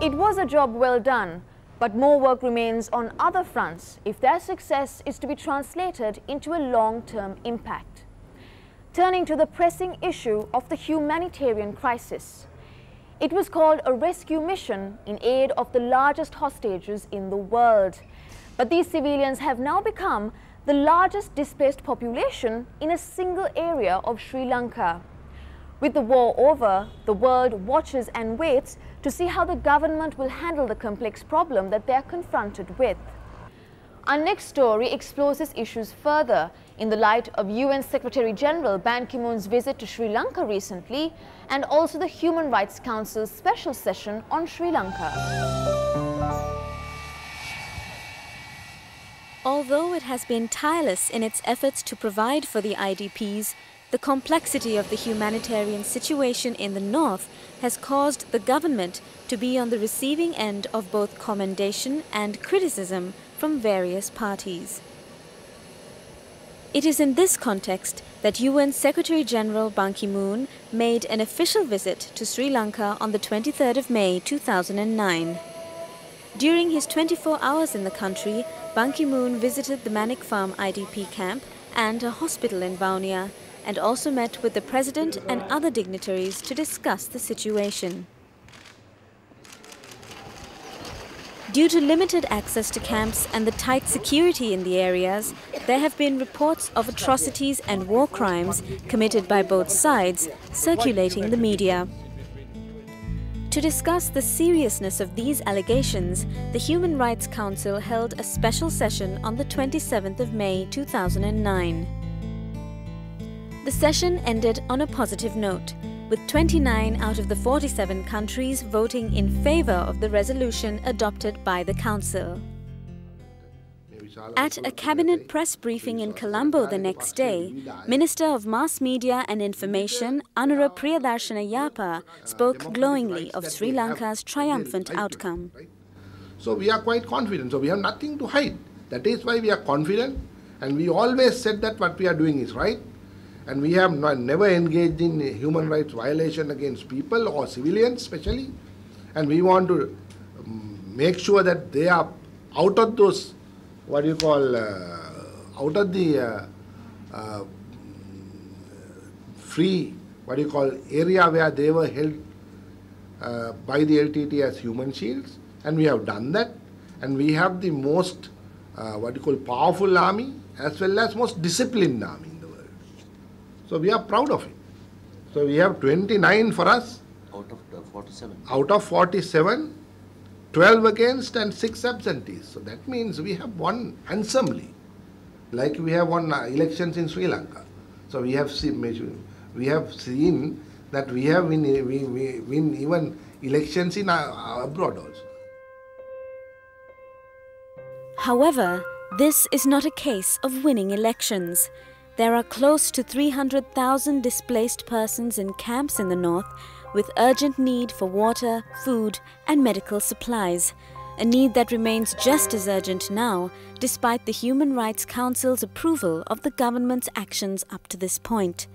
It was a job well done, but more work remains on other fronts if their success is to be translated into a long-term impact. Turning to the pressing issue of the humanitarian crisis. It was called a rescue mission in aid of the largest hostages in the world. But these civilians have now become the largest displaced population in a single area of Sri Lanka. With the war over, the world watches and waits to see how the government will handle the complex problem that they are confronted with. Our next story explores these issues further in the light of UN Secretary General Ban Ki-moon's visit to Sri Lanka recently and also the Human Rights Council's special session on Sri Lanka. Although it has been tireless in its efforts to provide for the IDPs, the complexity of the humanitarian situation in the north has caused the government to be on the receiving end of both commendation and criticism from various parties. It is in this context that UN Secretary-General Ban Ki-moon made an official visit to Sri Lanka on the 23rd of May 2009. During his 24 hours in the country, Ban Ki-moon visited the Manik Farm IDP camp and a hospital in Vaunia, and also met with the President and other dignitaries to discuss the situation. Due to limited access to camps and the tight security in the areas, there have been reports of atrocities and war crimes committed by both sides circulating in the media. To discuss the seriousness of these allegations, the Human Rights Council held a special session on the 27th of May 2009. The session ended on a positive note, with 29 out of the 47 countries voting in favor of the resolution adopted by the Council. At a cabinet press briefing in Colombo the next day, Minister of Mass Media and Information Anura Priyadarshana Yapa spoke glowingly of Sri Lanka's triumphant outcome. So we are quite confident, so we have nothing to hide. That is why we are confident, and we always said that what we are doing is right. And we have never engaged in human rights violation against people or civilians especially. And we want to make sure that they are out of those, out of the free, area where they were held by the LTT as human shields. And we have done that. And we have the most, powerful army as well as most disciplined army. So we are proud of it. So we have 29 for us. Out of the 47? Out of 47, 12 against and 6 absentees. So that means we have won handsomely. Like we have won elections in Sri Lanka. So we have seen that we have win even elections in abroad also. However, this is not a case of winning elections. There are close to 300,000 displaced persons in camps in the north with urgent need for water, food and medical supplies, a need that remains just as urgent now despite the Human Rights Council's approval of the government's actions up to this point.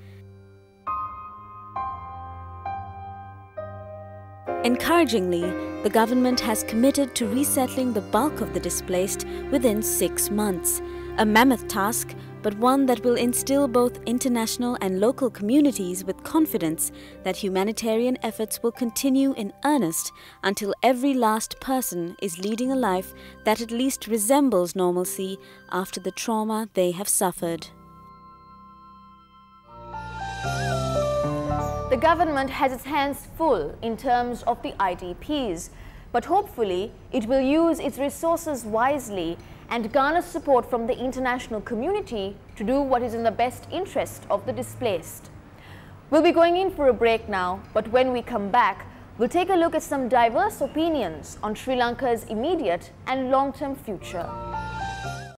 Encouragingly, the government has committed to resettling the bulk of the displaced within 6 months, a mammoth task, but one that will instill both international and local communities with confidence that humanitarian efforts will continue in earnest until every last person is leading a life that at least resembles normalcy after the trauma they have suffered. The government has its hands full in terms of the IDPs, but hopefully it will use its resources wisely and garner support from the international community to do what is in the best interest of the displaced. We'll be going in for a break now, but when we come back, we'll take a look at some diverse opinions on Sri Lanka's immediate and long-term future.